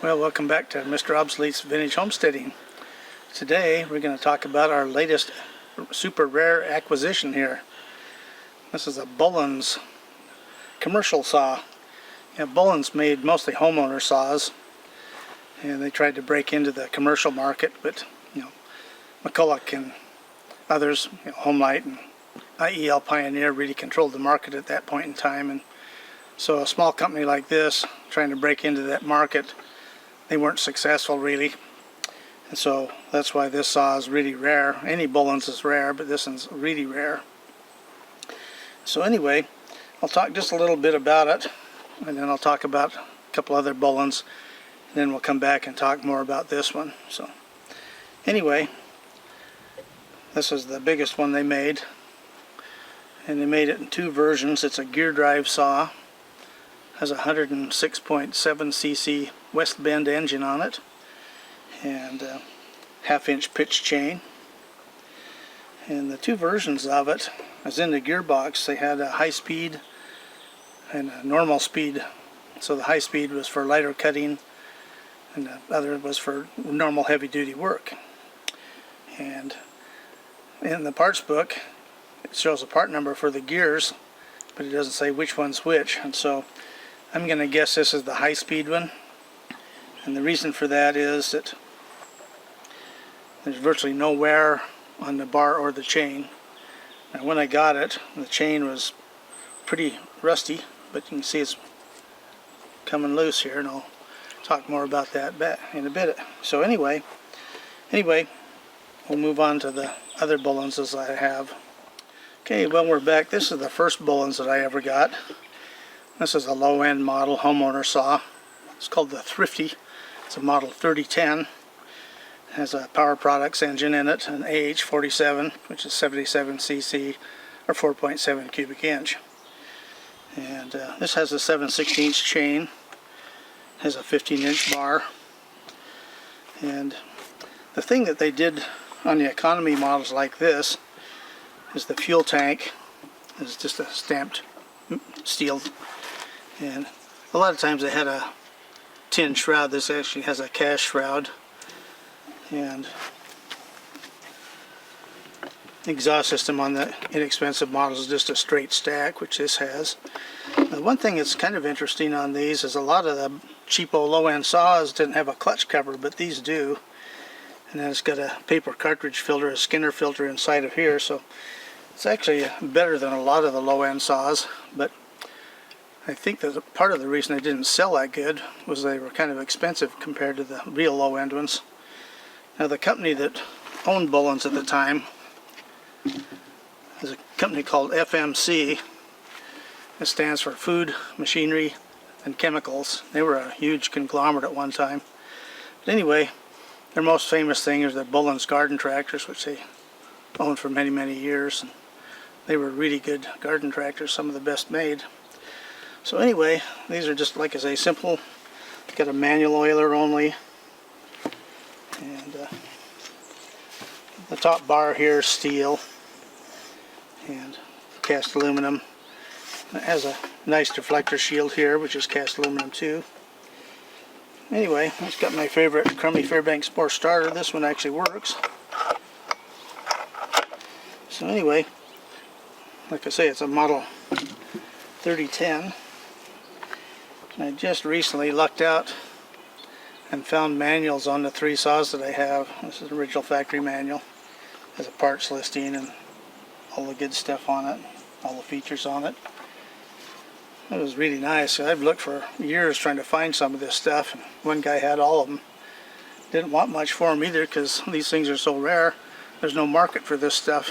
Well, welcome back to Mr. Obsolete's Vintage Homesteading. Today we're going to talk about our latest super rare acquisition here. This is a Bolens commercial saw. Bolens made mostly homeowner saws, and they tried to break into the commercial market, but McCulloch and others, Homelight and IEL Pioneer really controlled the market at that point in time, and so a small company like this trying to break into that market, they weren't successful really, and so that's why this saw is really rare. Any Bolens is rare, but this one's really rare. So anyway, I'll talk just a little bit about it, and then I'll talk about a couple other Bolens, and then we'll come back and talk more about this one. So anyway, this is the biggest one they made, and they made it in two versions. It's a gear drive saw, has a 106.7 cc West Bend engine on it, and a half-inch pitch chain. And the two versions of it, as in the gearbox, they had a high speed and a normal speed. So the high speed was for lighter cutting, and the other was for normal heavy-duty work. And in the parts book, it shows a part number for the gears, but it doesn't say which one's which. And so I'm going to guess this is the high-speed one. And the reason for that is that there's virtually no wear on the bar or the chain. Now when I got it, the chain was pretty rusty, but you can see it's coming loose here, and I'll talk more about that in a bit. So anyway, we'll move on to the other Bolens as I have. Okay, well, we're back. This is the first Bolens that I ever got. This is a low-end model homeowner saw. It's called the Thrifty. It's a model 3010. It has a Power Products engine in it, an AH47, which is 77 cc or 4.7 cubic inch. And this has a 7/16 chain. Has a 15-inch bar. And the thing that they did on the economy models like this is the fuel tank is just a stamped steel, and a lot of times they had a tin shroud. This actually has a cast shroud, and the exhaust system on the inexpensive models is just a straight stack, which this has. Now, one thing that's kind of interesting on these is a lot of the cheapo low-end saws didn't have a clutch cover, but these do. And then it's got a paper cartridge filter, a Skinner filter inside of here, so it's actually better than a lot of the low-end saws. But I think that part of the reason they didn't sell that good was they were kind of expensive compared to the real low-end ones. Now the company that owned Bolens at the time is a company called FMC. It stands for Food, Machinery, and Chemicals. They were a huge conglomerate at one time. But anyway, their most famous thing is the Bolens garden tractors, which they owned for many, many years. And they were really good garden tractors, some of the best made. So anyway, these are just, like I say, simple. Got a manual oiler only. And the top bar here is steel and cast aluminum. It has a nice deflector shield here, which is cast aluminum too. Anyway, I've got my favorite Crummy Fairbanks Sport starter. This one actually works. So anyway, like I say, it's a model 3010. And I just recently lucked out and found manuals on the three saws that I have. This is the original factory manual. It has a parts listing and all the good stuff on it, all the features on it. It was really nice. I've looked for years trying to find some of this stuff, and one guy had all of them. Didn't want much for them either because these things are so rare. There's no market for this stuff.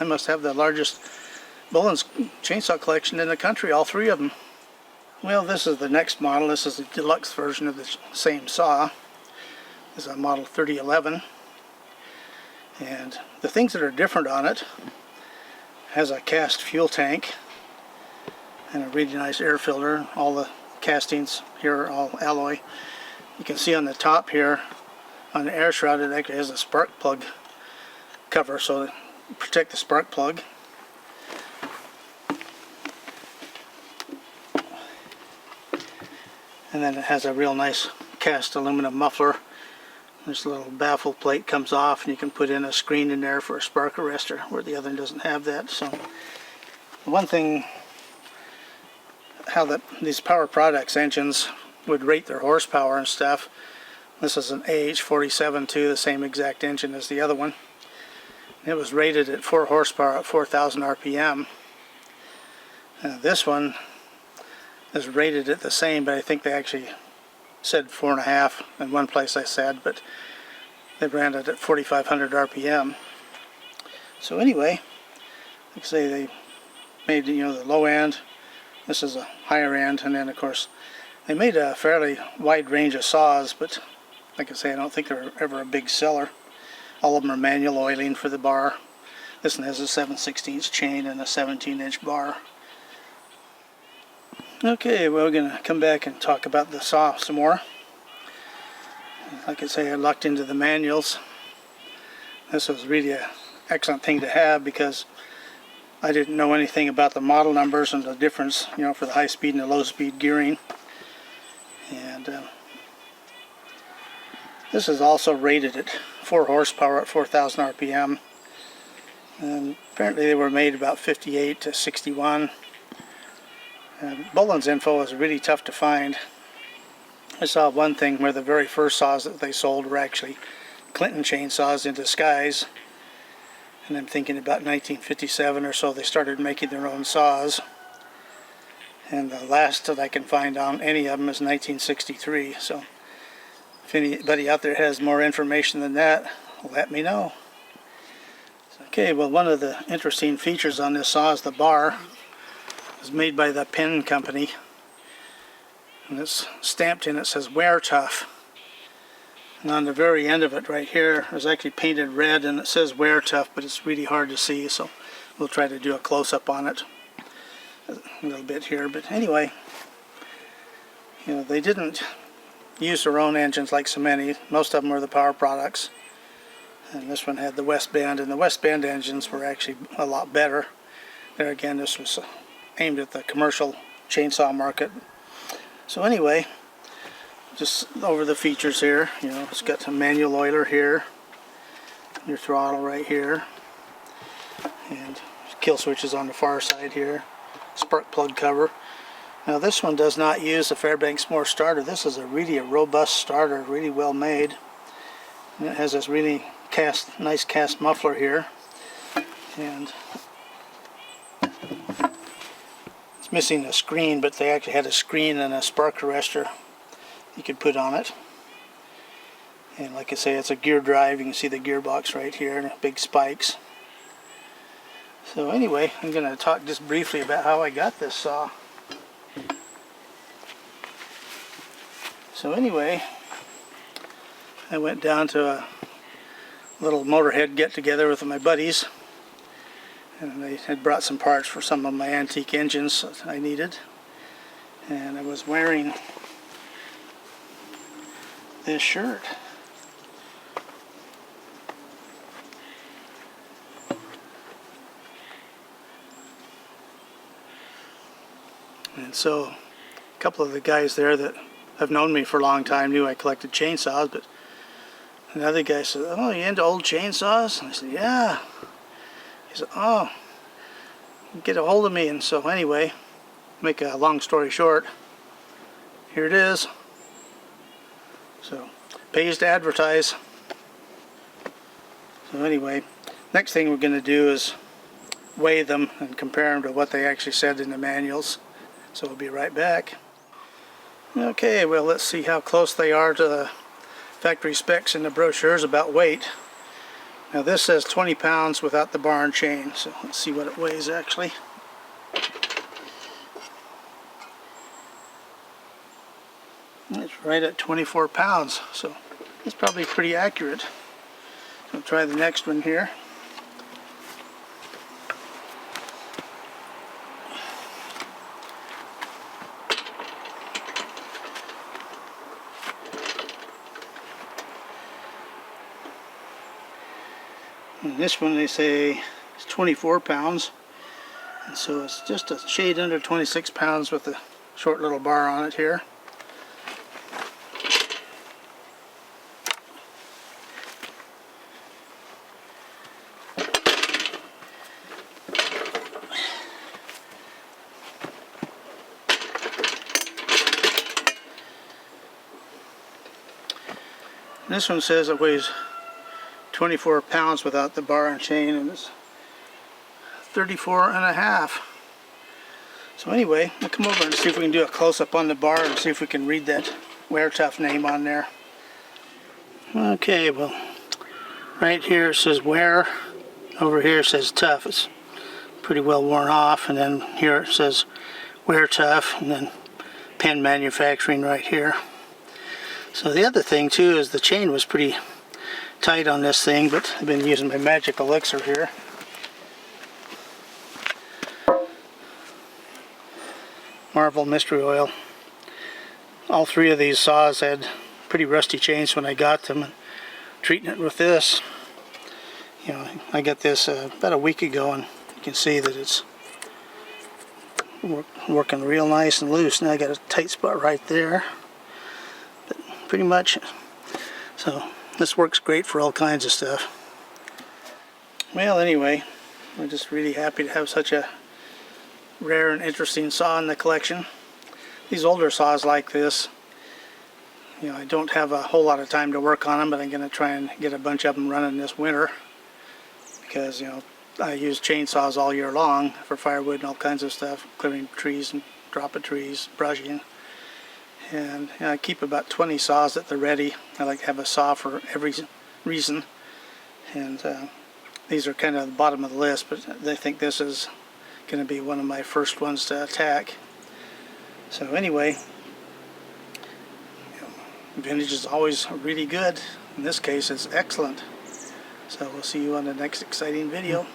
I must have the largest Bolens chainsaw collection in the country, all three of them. Well, this is the next model. This is the deluxe version of the same saw. This is a model 3011. And the things that are different on it, has a cast fuel tank and a really nice air filter. All the castings here are all alloy. You can see on the top here, on the air shroud, it actually has a spark plug cover, so to protect the spark plug. And then it has a real nice cast aluminum muffler. This little baffle plate comes off, and you can put in a screen in there for a spark arrestor, where the other one doesn't have that. So one thing, how these Power Products engines would rate their horsepower and stuff. This is an AH47 too, the same exact engine as the other one. It was rated at 4 horsepower at 4,000 RPM. This one is rated at the same, but I think they actually said 4.5 in one place I said, but they ran it at 4,500 RPM. So anyway, like I say, they made, you know, the low end. This is a higher end, and then of course they made a fairly wide range of saws, but like I say, I don't think they're ever a big seller. All of them are manual oiling for the bar. This one has a 7/16 chain and a 17-inch bar. Okay, well, we're going to come back and talk about the saw some more. Like I say, I looked into the manuals. This was really an excellent thing to have because I didn't know anything about the model numbers and the difference, you know, for the high speed and the low speed gearing. And this is also rated at 4 horsepower at 4,000 RPM. And apparently they were made about 58 to 61. Bolens info is really tough to find. I saw one thing where the very first saws that they sold were actually Clinton chainsaws in disguise. And I'm thinking about 1957 or so they started making their own saws. And the last that I can find on any of them is 1963. So if anybody out there has more information than that, let me know. Okay, well, one of the interesting features on this saw is the bar. It's made by the Penn Company, and it's stamped in, it says wear tough. And on the very end of it right here is actually painted red, and it says wear tough, but it's really hard to see, so we'll try to do a close-up on it a little bit here. But anyway, you know, they didn't use their own engines like so many. Most of them were the Power Products, and this one had the West Bend, and the West Bend engines were actually a lot better. There again, this was aimed at the commercial chainsaw market. So anyway, just over the features here, you know, it's got some manual oiler here, your throttle right here, and kill switches on the far side here, spark plug cover. Now this one does not use the Fairbanks Moore starter. This is a really robust starter, really well made. And it has this really nice cast muffler here, and it's missing a screen, but they actually had a screen and a spark arrestor you could put on it. And like I say, it's a gear drive. You can see the gearbox right here and big spikes. So anyway, I'm going to talk just briefly about how I got this saw. So anyway, I went down to a little motorhead get-together with my buddies, and they had brought some parts for some of my antique engines that I needed. And I was wearing this shirt. And so a couple of the guys there that have known me for a long time knew I collected chainsaws, but another guy said, "Oh, you into old chainsaws?" And I said, "Yeah." He said, "Oh, get a hold of me." And so anyway, make a long story short, here it is. So pays to advertise. So anyway, next thing we're going to do is weigh them and compare them to what they actually said in the manuals. So we'll be right back. Okay, well, let's see how close they are to the factory specs in the brochures about weight. Now this says 20 pounds without the bar and chain, so let's see what it weighs actually. It's right at 24 pounds, so it's probably pretty accurate. I'll try the next one here. And this one they say is 24 pounds, and so it's just a shade under 26 pounds with a short little bar on it here. And this one says it weighs 24 pounds without the bar and chain, and it's 34 and a half. So anyway, we'll come over and see if we can do a close-up on the bar and see if we can read that Wear Tough name on there. Okay, well, right here it says Wear, over here it says Tough. It's pretty well worn off, and then here it says Wear Tough, and then Pen Manufacturing right here. So the other thing too is the chain was pretty tight on this thing, but I've been using my magic elixir here. Marvel Mystery Oil. All three of these saws had pretty rusty chains when I got them, and treating it with this, you know, I got this about a week ago, and you can see that it's working real nice and loose. Now I got a tight spot right there, but pretty much, so this works great for all kinds of stuff. Well, anyway, we're just really happy to have such a rare and interesting saw in the collection. These older saws like this, you know, I don't have a whole lot of time to work on them, but I'm going to try and get a bunch of them running this winter, because, you know, I use chainsaws all year long for firewood and all kinds of stuff, clearing trees and dropping trees, brushing. And you know, I keep about 20 saws at the ready. I like to have a saw for every reason, and these are kind of the bottom of the list, but I think this is going to be one of my first ones to attack. So anyway, you know, vintage is always really good. In this case, it's excellent. So we'll see you on the next exciting video.